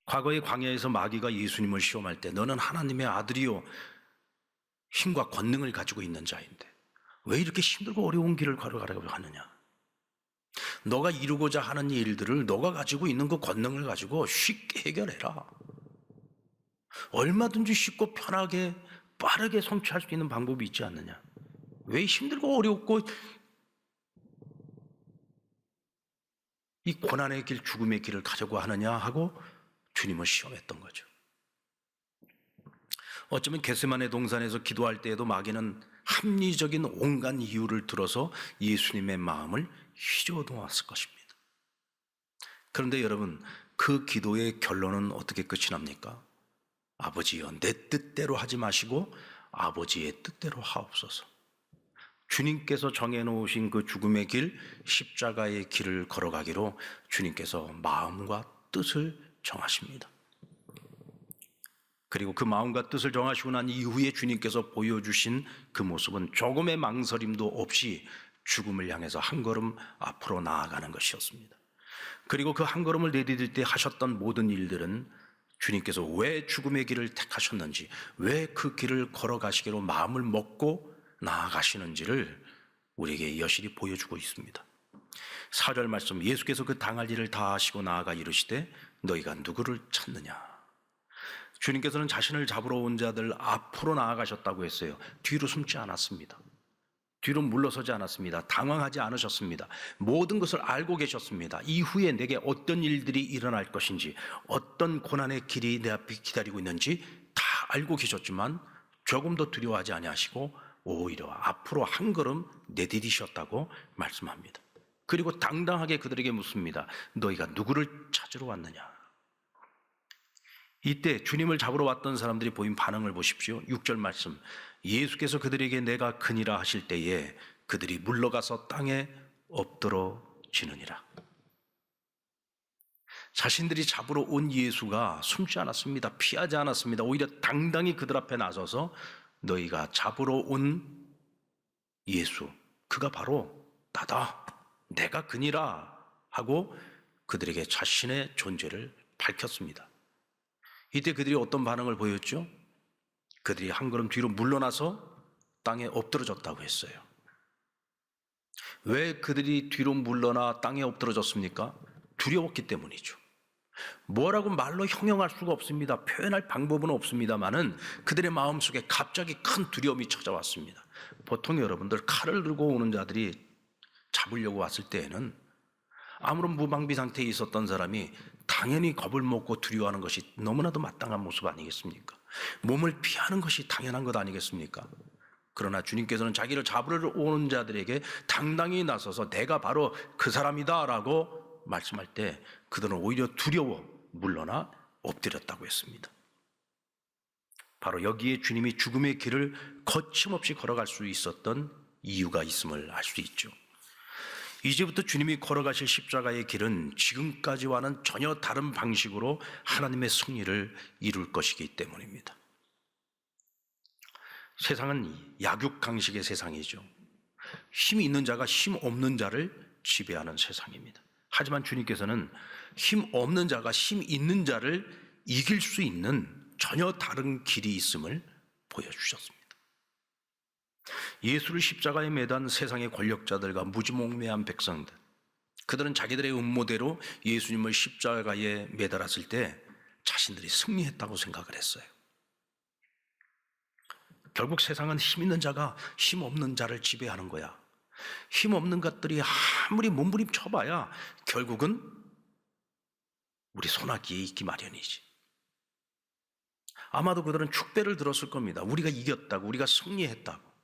과거의 광야에서 마귀가 예수님을 시험할 때 너는 하나님의 아들이요 힘과 권능을 가지고 있는 자인데 왜 이렇게 힘들고 어려운 길을 걸어가려고 하느냐? 너가 이루고자 하는 일들을 너가 가지고 있는 그 권능을 가지고 쉽게 해결해라. 얼마든지 쉽고 편하게 빠르게 성취할 수 있는 방법이 있지 않느냐? 왜 힘들고 어렵고 이 고난의 길, 죽음의 길을 가려고 하느냐 하고 주님을 시험했던 거죠. 어쩌면 겟세마네 동산에서 기도할 때에도 마귀는 합리적인 온갖 이유를 들어서 예수님의 마음을 휘저어놓았을 것입니다. 그런데 여러분, 그 기도의 결론은 어떻게 끝이 납니까? 아버지여, 내 뜻대로 하지 마시고 아버지의 뜻대로 하옵소서. 주님께서 정해놓으신 그 죽음의 길, 십자가의 길을 걸어가기로 주님께서 마음과 뜻을 정하십니다. 그리고 그 마음과 뜻을 정하시고 난 이후에 주님께서 보여주신 그 모습은 조금의 망설임도 없이 죽음을 향해서 한 걸음 앞으로 나아가는 것이었습니다. 그리고 그 한 걸음을 내디딜 때 하셨던 모든 일들은 주님께서 왜 죽음의 길을 택하셨는지, 왜 그 길을 걸어가시기로 마음을 먹고 나아가시는지를 우리에게 여실히 보여주고 있습니다. 4절 말씀, 예수께서 그 당할 일을 다 하시고 나아가 이르시되 너희가 누구를 찾느냐? 주님께서는 자신을 잡으러 온 자들 앞으로 나아가셨다고 했어요. 뒤로 숨지 않았습니다. 뒤로 물러서지 않았습니다. 당황하지 않으셨습니다. 모든 것을 알고 계셨습니다. 이후에 내게 어떤 일들이 일어날 것인지, 어떤 고난의 길이 내 앞에 기다리고 있는지 다 알고 계셨지만 조금도 두려워하지 아니하시고 오히려 앞으로 한 걸음 내디디셨다고 말씀합니다. 그리고 당당하게 그들에게 묻습니다. 너희가 누구를 찾으러 왔느냐? 이때 주님을 잡으러 왔던 사람들이 보인 반응을 보십시오. 6절 말씀, 예수께서 그들에게 내가 그니라 하실 때에 그들이 물러가서 땅에 엎드러지느니라. 자신들이 잡으러 온 예수가 숨지 않았습니다. 피하지 않았습니다. 오히려 당당히 그들 앞에 나서서 너희가 잡으러 온 예수, 그가 바로 나다, 내가 그니라 하고 그들에게 자신의 존재를 밝혔습니다. 이때 그들이 어떤 반응을 보였죠? 그들이 한 걸음 뒤로 물러나서 땅에 엎드러졌다고 했어요. 왜 그들이 뒤로 물러나 땅에 엎드러졌습니까? 두려웠기 때문이죠. 뭐라고 말로 형용할 수가 없습니다. 표현할 방법은 없습니다만은 그들의 마음속에 갑자기 큰 두려움이 찾아왔습니다. 보통 여러분들 칼을 들고 오는 자들이 잡으려고 왔을 때에는 아무런 무방비 상태에 있었던 사람이 당연히 겁을 먹고 두려워하는 것이 너무나도 마땅한 모습 아니겠습니까? 몸을 피하는 것이 당연한 것 아니겠습니까? 그러나 주님께서는 자기를 잡으러 오는 자들에게 당당히 나서서 내가 바로 그 사람이다 라고 말씀할 때 그들은 오히려 두려워 물러나 엎드렸다고 했습니다. 바로 여기에 주님이 죽음의 길을 거침없이 걸어갈 수 있었던 이유가 있음을 알 수 있죠. 이제부터 주님이 걸어가실 십자가의 길은 지금까지와는 전혀 다른 방식으로 하나님의 승리를 이룰 것이기 때문입니다. 세상은 약육강식의 세상이죠. 힘이 있는 자가 힘 없는 자를 지배하는 세상입니다. 하지만 주님께서는 힘 없는 자가 힘 있는 자를 이길 수 있는 전혀 다른 길이 있음을 보여주셨습니다. 예수를 십자가에 매단 세상의 권력자들과 무지몽매한 백성들, 그들은 자기들의 음모대로 예수님을 십자가에 매달았을 때 자신들이 승리했다고 생각을 했어요. 결국 세상은 힘 있는 자가 힘 없는 자를 지배하는 거야. 힘 없는 것들이 아무리 몸부림쳐봐야 결국은 우리 손아귀에 있기 마련이지. 아마도 그들은 축배를 들었을 겁니다. 우리가 이겼다고, 우리가 승리했다고.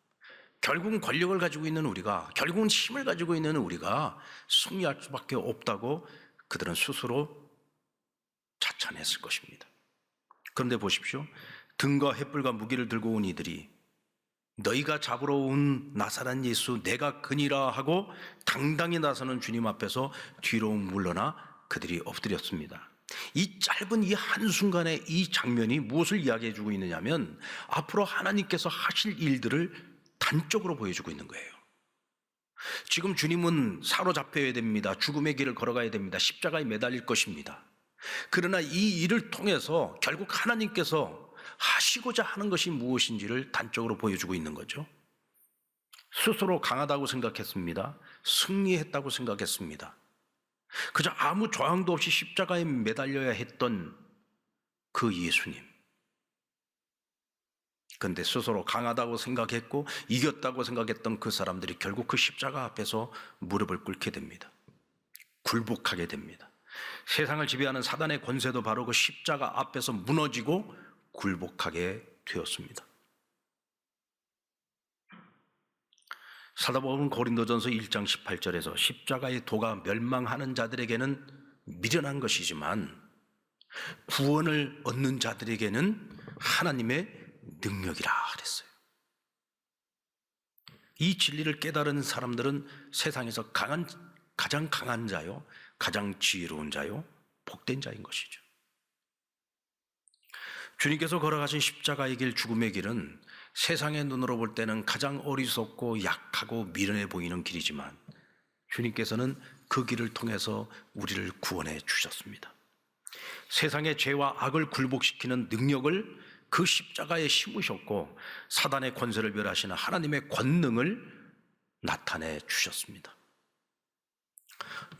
결국은 권력을 가지고 있는 우리가, 결국은 힘을 가지고 있는 우리가 승리할 수밖에 없다고 그들은 스스로 자찬했을 것입니다. 그런데 보십시오. 등과 횃불과 무기를 들고 온 이들이 너희가 잡으러 온 나사렛 예수 내가 그니라 하고 당당히 나서는 주님 앞에서 뒤로 물러나 그들이 엎드렸습니다. 이 짧은 이 한순간의 이 장면이 무엇을 이야기해 주고 있느냐면 앞으로 하나님께서 하실 일들을 단적으로 보여주고 있는 거예요. 지금 주님은 사로잡혀야 됩니다. 죽음의 길을 걸어가야 됩니다. 십자가에 매달릴 것입니다. 그러나 이 일을 통해서 결국 하나님께서 하시고자 하는 것이 무엇인지를 단적으로 보여주고 있는 거죠. 스스로 강하다고 생각했습니다. 승리했다고 생각했습니다. 그저 아무 저항도 없이 십자가에 매달려야 했던 그 예수님. 그런데 스스로 강하다고 생각했고 이겼다고 생각했던 그 사람들이 결국 그 십자가 앞에서 무릎을 꿇게 됩니다. 굴복하게 됩니다. 세상을 지배하는 사단의 권세도 바로 그 십자가 앞에서 무너지고 굴복하게 되었습니다. 사도 바울은 고린도전서 1장 18절에서 십자가의 도가 멸망하는 자들에게는 미련한 것이지만 구원을 얻는 자들에게는 하나님의 능력이라 그랬어요. 이 진리를 깨달은 사람들은 세상에서 가장 강한 자요, 가장 지혜로운 자요, 복된 자인 것이죠. 주님께서 걸어가신 십자가의 길, 죽음의 길은 세상의 눈으로 볼 때는 가장 어리석고 약하고 미련해 보이는 길이지만 주님께서는 그 길을 통해서 우리를 구원해 주셨습니다. 세상의 죄와 악을 굴복시키는 능력을 그 십자가에 심으셨고 사단의 권세를 멸하시는 하나님의 권능을 나타내 주셨습니다.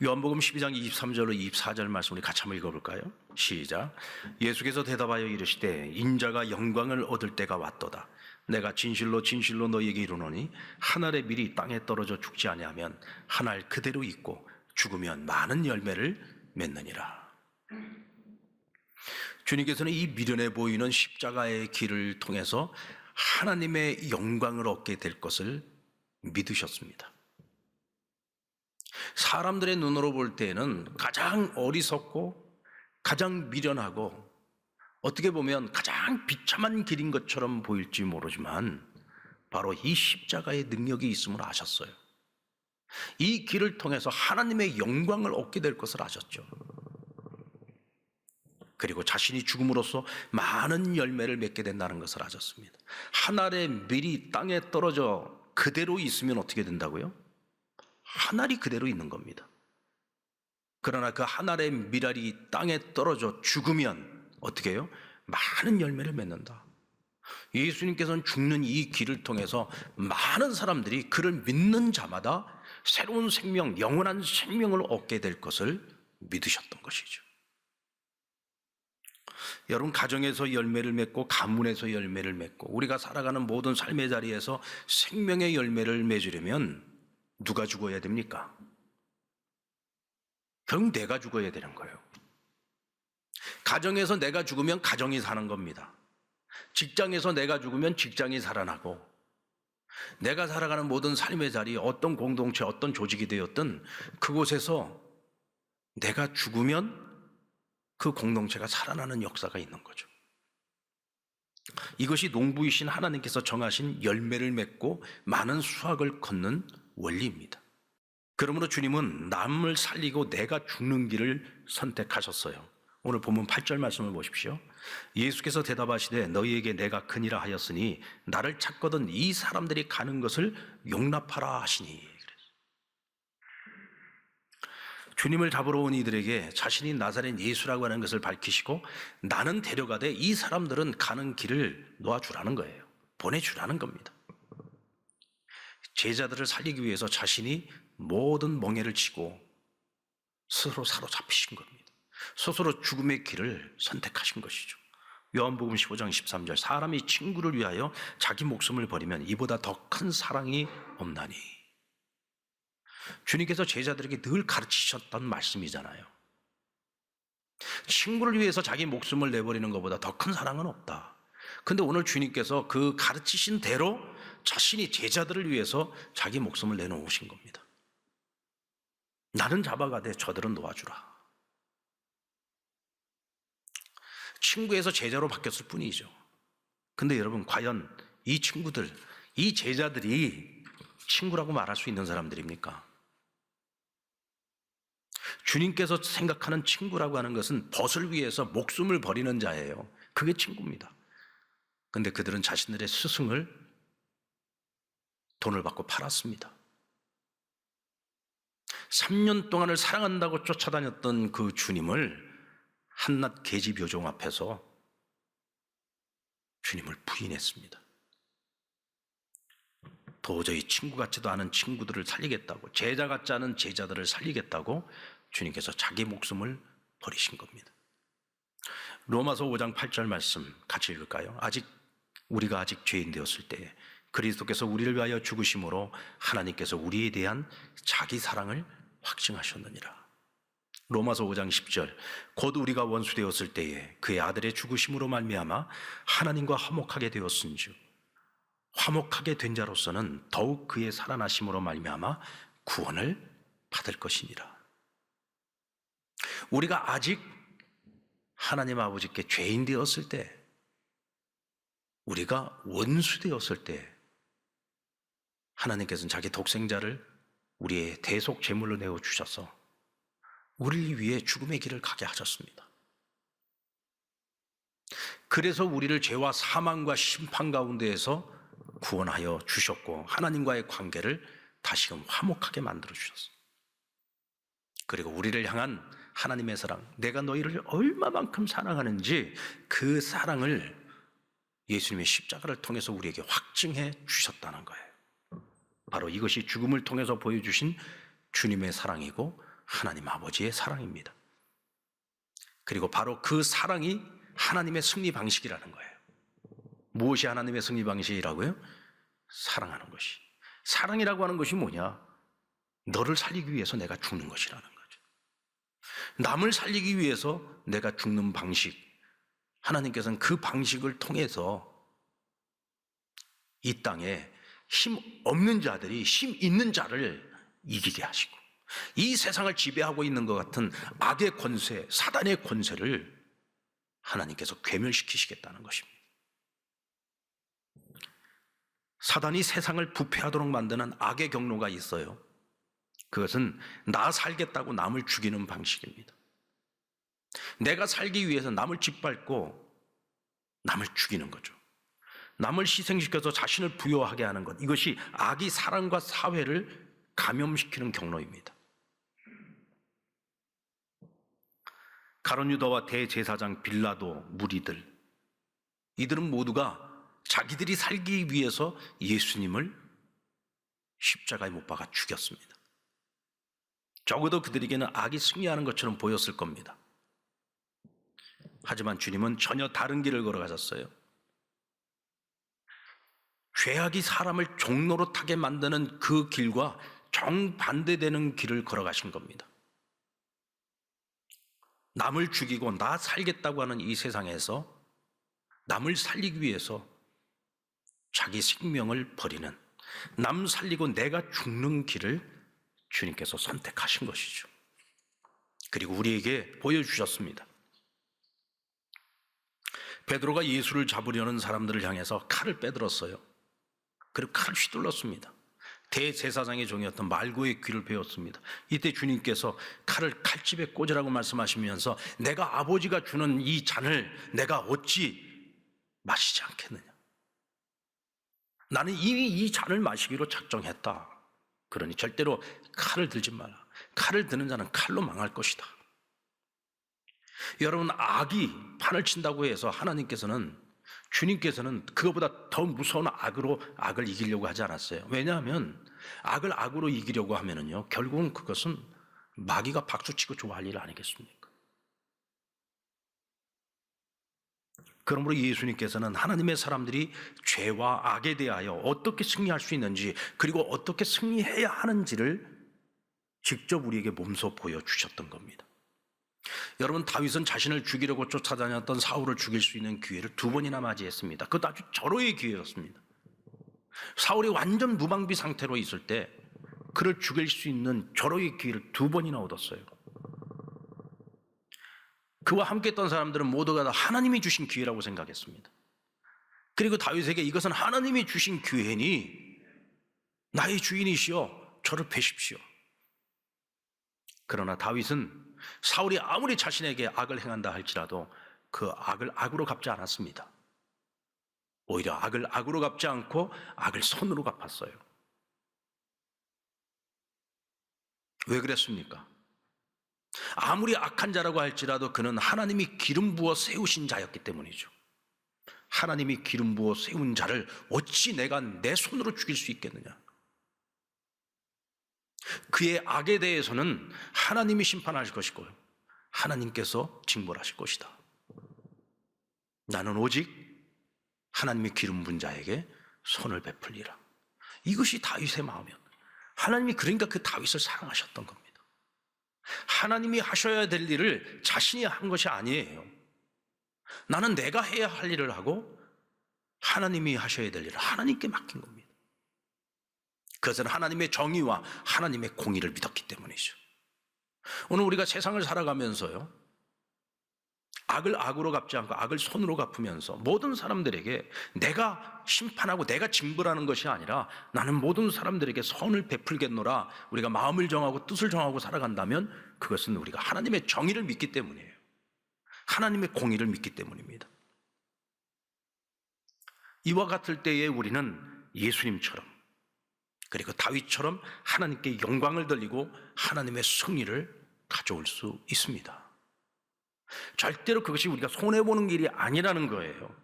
요한복음 12장 23절로 24절 말씀 우리 같이 한번 읽어볼까요? 시작. 예수께서 대답하여 이르시되 인자가 영광을 얻을 때가 왔도다. 내가 진실로 진실로 너희에게 이르노니 한 알의 밀이 땅에 떨어져 죽지 아니하면 한 알 그대로 있고 죽으면 많은 열매를 맺느니라. 주님께서는 이 미련해 보이는 십자가의 길을 통해서 하나님의 영광을 얻게 될 것을 믿으셨습니다. 사람들의 눈으로 볼 때에는 가장 어리석고 가장 미련하고 어떻게 보면 가장 비참한 길인 것처럼 보일지 모르지만 바로 이 십자가의 능력이 있음을 아셨어요. 이 길을 통해서 하나님의 영광을 얻게 될 것을 아셨죠. 그리고 자신이 죽음으로써 많은 열매를 맺게 된다는 것을 아셨습니다. 한 알의 밀이 땅에 떨어져 그대로 있으면 어떻게 된다고요? 한 알이 그대로 있는 겁니다. 그러나 그 한 알의 밀알이 땅에 떨어져 죽으면 어떻게 해요? 많은 열매를 맺는다. 예수님께서는 죽는 이 길을 통해서 많은 사람들이 그를 믿는 자마다 새로운 생명, 영원한 생명을 얻게 될 것을 믿으셨던 것이죠. 여러분, 가정에서 열매를 맺고 가문에서 열매를 맺고 우리가 살아가는 모든 삶의 자리에서 생명의 열매를 맺으려면 누가 죽어야 됩니까? 결국 내가 죽어야 되는 거예요. 가정에서 내가 죽으면 가정이 사는 겁니다. 직장에서 내가 죽으면 직장이 살아나고 내가 살아가는 모든 삶의 자리, 어떤 공동체, 어떤 조직이 되었든 그곳에서 내가 죽으면 그 공동체가 살아나는 역사가 있는 거죠. 이것이 농부이신 하나님께서 정하신 열매를 맺고 많은 수확을 거는 원리입니다. 그러므로 주님은 남을 살리고 내가 죽는 길을 선택하셨어요. 오늘 본문 8절 말씀을 보십시오. 예수께서 대답하시되 너희에게 내가 크니라 하였으니 나를 찾거든 이 사람들이 가는 것을 용납하라 하시니. 주님을 잡으러 온 이들에게 자신이 나사렛 예수라고 하는 것을 밝히시고 나는 데려가되 이 사람들은 가는 길을 놓아주라는 거예요. 보내주라는 겁니다. 제자들을 살리기 위해서 자신이 모든 멍에를 치고 스스로 사로잡히신 겁니다. 스스로 죽음의 길을 선택하신 것이죠. 요한복음 15장 13절 사람이 친구를 위하여 자기 목숨을 버리면 이보다 더 큰 사랑이 없나니. 주님께서 제자들에게 늘 가르치셨던 말씀이잖아요. 친구를 위해서 자기 목숨을 내버리는 것보다 더 큰 사랑은 없다. 근데 오늘 주님께서 그 가르치신 대로 자신이 제자들을 위해서 자기 목숨을 내놓으신 겁니다. 나는 잡아가되 저들은 놓아주라. 친구에서 제자로 바뀌었을 뿐이죠. 근데 여러분, 과연 이 친구들, 이 제자들이 친구라고 말할 수 있는 사람들입니까? 주님께서 생각하는 친구라고 하는 것은 벗을 위해서 목숨을 버리는 자예요. 그게 친구입니다. 근데 그들은 자신들의 스승을 돈을 받고 팔았습니다. 3년 동안을 사랑한다고 쫓아다녔던 그 주님을 한낱 계집요종 앞에서 주님을 부인했습니다. 도저히 친구 같지도 않은 친구들을 살리겠다고, 제자 같지 않은 제자들을 살리겠다고 주님께서 자기 목숨을 버리신 겁니다. 로마서 5장 8절 말씀 같이 읽을까요? 우리가 아직 죄인 되었을 때에 그리스도께서 우리를 위하여 죽으심으로 하나님께서 우리에 대한 자기 사랑을 확증하셨느니라. 로마서 5장 10절, 곧 우리가 원수 되었을 때에 그의 아들의 죽으심으로 말미암아 하나님과 화목하게 되었은즉 화목하게 된 자로서는 더욱 그의 살아나심으로 말미암아 구원을 받을 것이니라. 우리가 아직 하나님 아버지께 죄인 되었을 때, 우리가 원수 되었을 때 하나님께서는 자기 독생자를 우리의 대속 제물로 내어주셔서 우리를 위해 죽음의 길을 가게 하셨습니다. 그래서 우리를 죄와 사망과 심판 가운데에서 구원하여 주셨고 하나님과의 관계를 다시금 화목하게 만들어 주셨습니다. 그리고 우리를 향한 하나님의 사랑, 내가 너희를 얼마만큼 사랑하는지 그 사랑을 예수님의 십자가를 통해서 우리에게 확증해 주셨다는 거예요. 바로 이것이 죽음을 통해서 보여주신 주님의 사랑이고 하나님 아버지의 사랑입니다. 그리고 바로 그 사랑이 하나님의 승리 방식이라는 거예요. 무엇이 하나님의 승리 방식이라고요? 사랑하는 것이. 사랑이라고 하는 것이 뭐냐? 너를 살리기 위해서 내가 죽는 것이라는 거죠. 남을 살리기 위해서 내가 죽는 방식, 하나님께서는 그 방식을 통해서 이 땅에 힘 없는 자들이 힘 있는 자를 이기게 하시고 이 세상을 지배하고 있는 것 같은 악의 권세, 사단의 권세를 하나님께서 괴멸시키시겠다는 것입니다. 사단이 세상을 부패하도록 만드는 악의 경로가 있어요. 그것은 나 살겠다고 남을 죽이는 방식입니다. 내가 살기 위해서 남을 짓밟고 남을 죽이는 거죠. 남을 희생시켜서 자신을 부여하게 하는 것, 이것이 악이 사람과 사회를 감염시키는 경로입니다. 가룟 유다와 대제사장 빌라도 무리들, 이들은 모두가 자기들이 살기 위해서 예수님을 십자가에 못 박아 죽였습니다. 적어도 그들에게는 악이 승리하는 것처럼 보였을 겁니다. 하지만 주님은 전혀 다른 길을 걸어가셨어요. 죄악이 사람을 종노릇하게 만드는 그 길과 정반대되는 길을 걸어가신 겁니다. 남을 죽이고 나 살겠다고 하는 이 세상에서 남을 살리기 위해서 자기 생명을 버리는, 남 살리고 내가 죽는 길을 주님께서 선택하신 것이죠. 그리고 우리에게 보여주셨습니다. 베드로가 예수를 잡으려는 사람들을 향해서 칼을 빼들었어요. 그리고 칼을 휘둘렀습니다. 대제사장의 종이었던 말고의 귀를 베었습니다. 이때 주님께서 칼을 칼집에 꽂으라고 말씀하시면서 내가 아버지가 주는 이 잔을 내가 어찌 마시지 않겠느냐. 나는 이미 이 잔을 마시기로 작정했다. 그러니 절대로 칼을 들지 마라. 칼을 드는 자는 칼로 망할 것이다. 여러분, 악이 판을 친다고 해서 하나님께서는, 주님께서는 그것보다 더 무서운 악으로 악을 이기려고 하지 않았어요. 왜냐하면 악을 악으로 이기려고 하면은요, 결국은 그것은 마귀가 박수치고 좋아할 일 아니겠습니까? 그러므로 예수님께서는 하나님의 사람들이 죄와 악에 대하여 어떻게 승리할 수 있는지, 그리고 어떻게 승리해야 하는지를 직접 우리에게 몸소 보여주셨던 겁니다. 여러분, 다윗은 자신을 죽이려고 쫓아다녔던 사울을 죽일 수 있는 기회를 2번이나 맞이했습니다. 그것도 아주 절호의 기회였습니다. 사울이 완전 무방비 상태로 있을 때 그를 죽일 수 있는 절호의 기회를 2번이나 얻었어요. 그와 함께 했던 사람들은 모두가 다 하나님이 주신 기회라고 생각했습니다. 그리고 다윗에게 이것은 하나님이 주신 기회니 나의 주인이시여 저를 베십시오. 그러나 다윗은 사울이 아무리 자신에게 악을 행한다 할지라도 그 악을 악으로 갚지 않았습니다. 오히려 악을 악으로 갚지 않고 악을 선으로 갚았어요. 왜 그랬습니까? 아무리 악한 자라고 할지라도 그는 하나님이 기름 부어 세우신 자였기 때문이죠. 하나님이 기름 부어 세운 자를 어찌 내가 내 손으로 죽일 수 있겠느냐. 그의 악에 대해서는 하나님이 심판하실 것이고 하나님께서 징벌하실 것이다. 나는 오직 하나님이 기름 부은 자에게 손을 베풀리라. 이것이 다윗의 마음이었다. 하나님이 그러니까 그 다윗을 사랑하셨던 겁니다. 하나님이 하셔야 될 일을 자신이 한 것이 아니에요. 나는 내가 해야 할 일을 하고 하나님이 하셔야 될 일을 하나님께 맡긴 겁니다. 그것은 하나님의 정의와 하나님의 공의를 믿었기 때문이죠. 오늘 우리가 세상을 살아가면서요, 악을 악으로 갚지 않고 악을 손으로 갚으면서 모든 사람들에게 내가 심판하고 내가 징벌하는 것이 아니라 나는 모든 사람들에게 선을 베풀겠노라, 우리가 마음을 정하고 뜻을 정하고 살아간다면 그것은 우리가 하나님의 정의를 믿기 때문이에요. 하나님의 공의를 믿기 때문입니다. 이와 같을 때에 우리는 예수님처럼, 그리고 다윗처럼 하나님께 영광을 돌리고 하나님의 승리를 가져올 수 있습니다. 절대로 그것이 우리가 손해보는 일이 아니라는 거예요.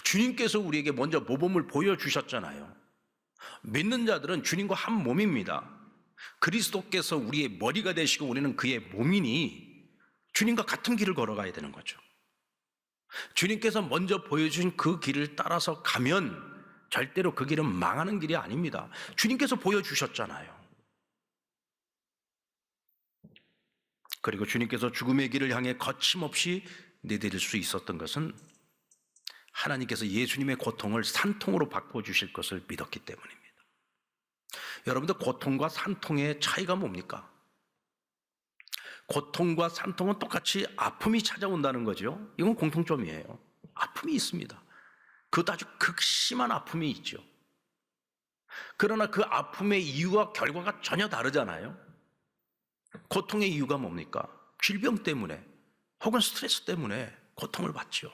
주님께서 우리에게 먼저 모범을 보여주셨잖아요. 믿는 자들은 주님과 한 몸입니다. 그리스도께서 우리의 머리가 되시고 우리는 그의 몸이니 주님과 같은 길을 걸어가야 되는 거죠. 주님께서 먼저 보여주신 그 길을 따라서 가면 절대로 그 길은 망하는 길이 아닙니다. 주님께서 보여주셨잖아요. 그리고 주님께서 죽음의 길을 향해 거침없이 내디딜 수 있었던 것은 하나님께서 예수님의 고통을 산통으로 바꿔주실 것을 믿었기 때문입니다. 여러분들, 고통과 산통의 차이가 뭡니까? 고통과 산통은 똑같이 아픔이 찾아온다는 거죠. 이건 공통점이에요. 아픔이 있습니다. 그것도 아주 극심한 아픔이 있죠. 그러나 그 아픔의 이유와 결과가 전혀 다르잖아요. 고통의 이유가 뭡니까? 질병 때문에 혹은 스트레스 때문에 고통을 받죠.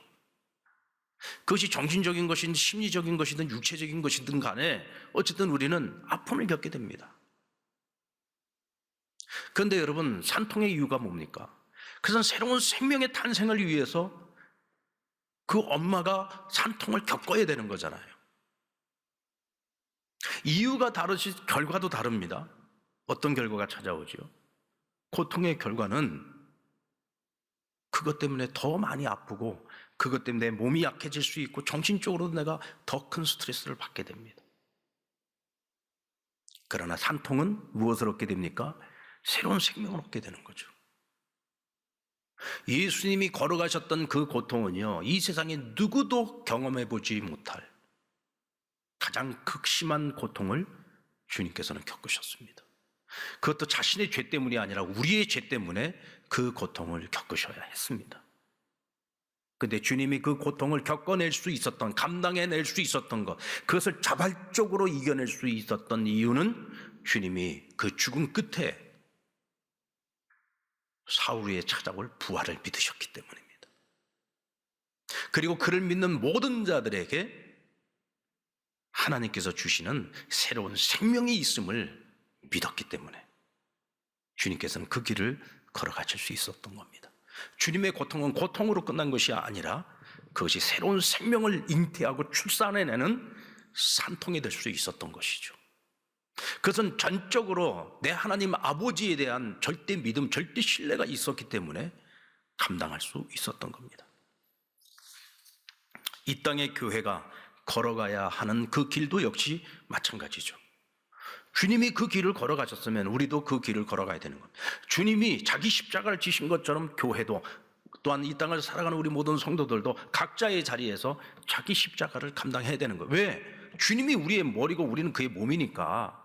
그것이 정신적인 것이든 심리적인 것이든 육체적인 것이든 간에 어쨌든 우리는 아픔을 겪게 됩니다. 그런데 여러분, 산통의 이유가 뭡니까? 그것은 새로운 생명의 탄생을 위해서 그 엄마가 산통을 겪어야 되는 거잖아요. 이유가 다르시 결과도 다릅니다. 어떤 결과가 찾아오죠? 고통의 결과는 그것 때문에 더 많이 아프고 그것 때문에 내 몸이 약해질 수 있고 정신적으로도 내가 더 큰 스트레스를 받게 됩니다. 그러나 산통은 무엇을 얻게 됩니까? 새로운 생명을 얻게 되는 거죠. 예수님이 걸어가셨던 그 고통은요, 이 세상에 누구도 경험해 보지 못할 가장 극심한 고통을 주님께서는 겪으셨습니다. 그것도 자신의 죄 때문이 아니라 우리의 죄 때문에 그 고통을 겪으셔야 했습니다. 그런데 주님이 그 고통을 겪어낼 수 있었던, 감당해낼 수 있었던 것, 그것을 자발적으로 이겨낼 수 있었던 이유는 주님이 그 죽음 끝에 사울 위에 찾아올 부활을 믿으셨기 때문입니다. 그리고 그를 믿는 모든 자들에게 하나님께서 주시는 새로운 생명이 있음을 믿었기 때문에 주님께서는 그 길을 걸어가실 수 있었던 겁니다. 주님의 고통은 고통으로 끝난 것이 아니라 그것이 새로운 생명을 잉태하고 출산해내는 산통이 될 수 있었던 것이죠. 그것은 전적으로 내 하나님 아버지에 대한 절대 믿음, 절대 신뢰가 있었기 때문에 감당할 수 있었던 겁니다. 이 땅의 교회가 걸어가야 하는 그 길도 역시 마찬가지죠. 주님이 그 길을 걸어가셨으면 우리도 그 길을 걸어가야 되는 겁니다. 주님이 자기 십자가를 지신 것처럼 교회도, 또한 이 땅을 살아가는 우리 모든 성도들도 각자의 자리에서 자기 십자가를 감당해야 되는 거예요. 왜? 주님이 우리의 머리고 우리는 그의 몸이니까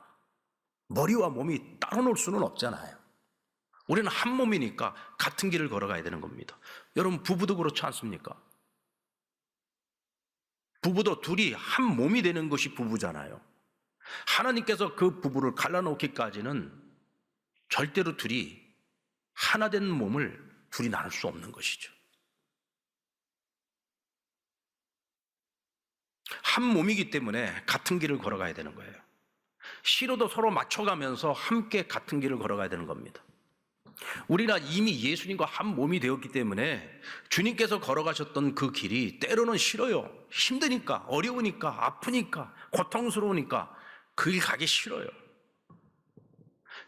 머리와 몸이 따로 놀 수는 없잖아요. 우리는 한 몸이니까 같은 길을 걸어가야 되는 겁니다. 여러분, 부부도 그렇지 않습니까? 부부도 둘이 한 몸이 되는 것이 부부잖아요. 하나님께서 그 부부를 갈라놓기까지는 절대로 둘이 하나 된 몸을 둘이 나눌 수 없는 것이죠. 한 몸이기 때문에 같은 길을 걸어가야 되는 거예요. 시로도 서로 맞춰가면서 함께 같은 길을 걸어가야 되는 겁니다. 우리가 이미 예수님과 한 몸이 되었기 때문에 주님께서 걸어가셨던 그 길이 때로는 싫어요. 힘드니까, 어려우니까, 아프니까, 고통스러우니까 그 길 가기 싫어요.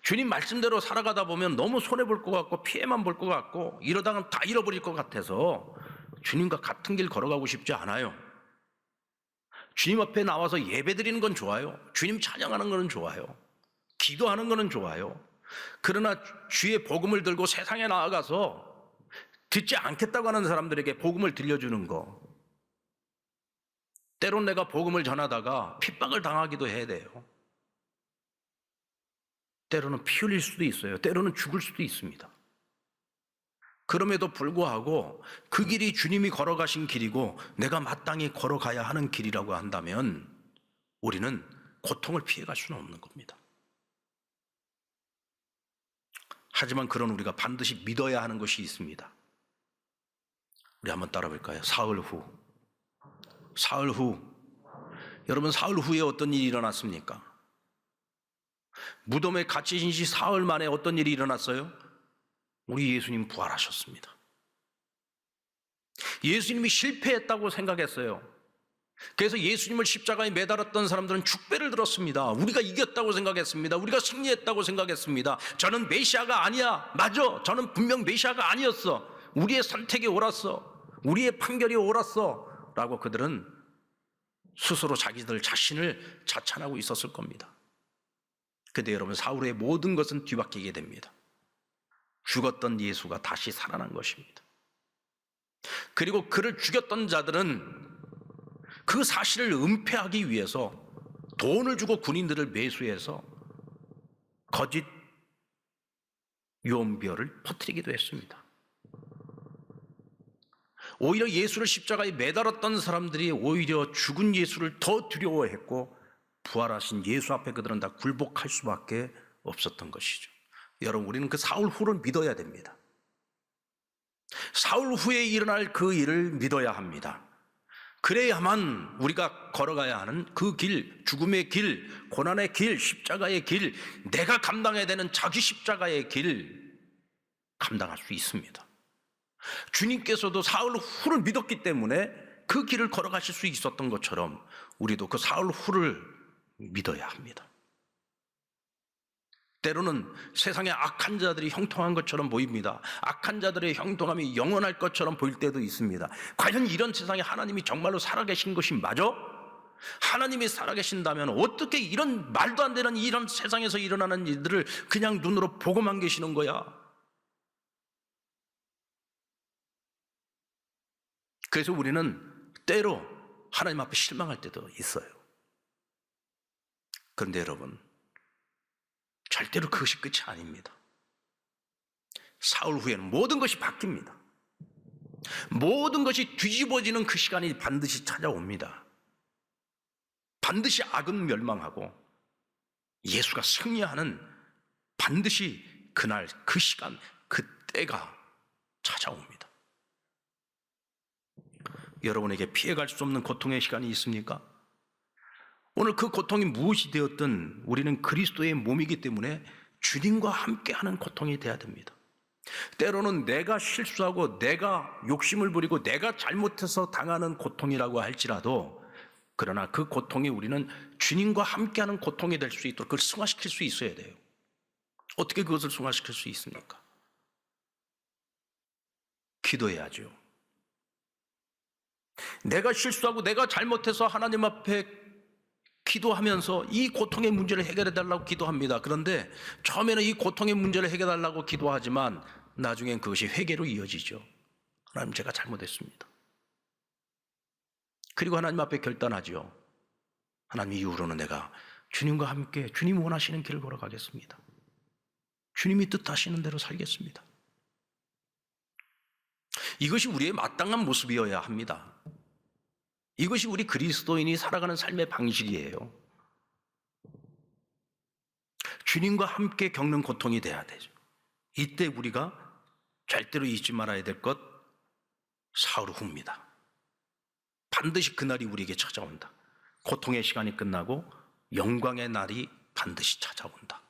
주님 말씀대로 살아가다 보면 너무 손해볼 것 같고 피해만 볼 것 같고 이러다가 다 잃어버릴 것 같아서 주님과 같은 길 걸어가고 싶지 않아요. 주님 앞에 나와서 예배드리는 건 좋아요. 주님 찬양하는 건 좋아요. 기도하는 건 좋아요. 그러나 주의 복음을 들고 세상에 나아가서 듣지 않겠다고 하는 사람들에게 복음을 들려주는 거, 때론 내가 복음을 전하다가 핍박을 당하기도 해야 돼요. 때로는 피 흘릴 수도 있어요. 때로는 죽을 수도 있습니다. 그럼에도 불구하고 그 길이 주님이 걸어가신 길이고 내가 마땅히 걸어가야 하는 길이라고 한다면 우리는 고통을 피해갈 수는 없는 겁니다. 하지만 그런 우리가 반드시 믿어야 하는 것이 있습니다. 우리 한번 따라 볼까요? 사흘 후. 여러분, 사흘 후에 어떤 일이 일어났습니까? 무덤에 갇히신 지 사흘 만에 어떤 일이 일어났어요? 우리 예수님 부활하셨습니다. 예수님이 실패했다고 생각했어요. 그래서 예수님을 십자가에 매달았던 사람들은 축배를 들었습니다. 우리가 이겼다고 생각했습니다. 우리가 승리했다고 생각했습니다. 저는 메시아가 아니야. 맞아. 저는 분명 메시아가 아니었어. 우리의 선택이 옳았어. 우리의 판결이 옳았어. 라고 그들은 스스로 자기들 자신을 자찬하고 있었을 겁니다. 근데 여러분, 사흘 후에 모든 것은 뒤바뀌게 됩니다. 죽었던 예수가 다시 살아난 것입니다. 그리고 그를 죽였던 자들은 그 사실을 은폐하기 위해서 돈을 주고 군인들을 매수해서 거짓 유언비어를 퍼뜨리기도 했습니다. 오히려 예수를 십자가에 매달았던 사람들이 오히려 죽은 예수를 더 두려워했고 부활하신 예수 앞에 그들은 다 굴복할 수밖에 없었던 것이죠. 여러분, 우리는 그 사흘 후를 믿어야 됩니다. 사흘 후에 일어날 그 일을 믿어야 합니다. 그래야만 우리가 걸어가야 하는 그 길, 죽음의 길, 고난의 길, 십자가의 길, 내가 감당해야 되는 자기 십자가의 길 감당할 수 있습니다. 주님께서도 사흘 후를 믿었기 때문에 그 길을 걸어가실 수 있었던 것처럼 우리도 그 사흘 후를 믿어야 합니다. 때로는 세상에 악한 자들이 형통한 것처럼 보입니다. 악한 자들의 형통함이 영원할 것처럼 보일 때도 있습니다. 과연 이런 세상에 하나님이 정말로 살아계신 것이 맞아? 하나님이 살아계신다면 어떻게 이런 말도 안 되는 이런 세상에서 일어나는 일들을 그냥 눈으로 보고만 계시는 거야? 그래서 우리는 때로 하나님 앞에 실망할 때도 있어요. 그런데 여러분, 절대로 그것이 끝이 아닙니다. 사흘 후에는 모든 것이 바뀝니다. 모든 것이 뒤집어지는 그 시간이 반드시 찾아옵니다. 반드시 악은 멸망하고 예수가 승리하는 반드시 그날, 그 시간, 그 때가 찾아옵니다. 여러분에게 피해갈 수 없는 고통의 시간이 있습니까? 오늘 그 고통이 무엇이 되었든 우리는 그리스도의 몸이기 때문에 주님과 함께하는 고통이 돼야 됩니다. 때로는 내가 실수하고 내가 욕심을 부리고 내가 잘못해서 당하는 고통이라고 할지라도 그러나 그 고통이 우리는 주님과 함께하는 고통이 될 수 있도록 그걸 승화시킬 수 있어야 돼요. 어떻게 그것을 승화시킬 수 있습니까? 기도해야죠. 내가 실수하고 내가 잘못해서 하나님 앞에 기도하면서 이 고통의 문제를 해결해 달라고 기도합니다. 그런데 처음에는 이 고통의 문제를 해결해 달라고 기도하지만 나중엔 그것이 회개로 이어지죠. 하나님, 제가 잘못했습니다. 그리고 하나님 앞에 결단하죠. 하나님, 이후로는 내가 주님과 함께 주님 원하시는 길을 걸어가겠습니다. 주님이 뜻하시는 대로 살겠습니다. 이것이 우리의 마땅한 모습이어야 합니다. 이것이 우리 그리스도인이 살아가는 삶의 방식이에요. 주님과 함께 겪는 고통이 돼야 되죠. 이때 우리가 절대로 잊지 말아야 될 것, 사흘 후입니다. 반드시 그날이 우리에게 찾아온다. 고통의 시간이 끝나고 영광의 날이 반드시 찾아온다.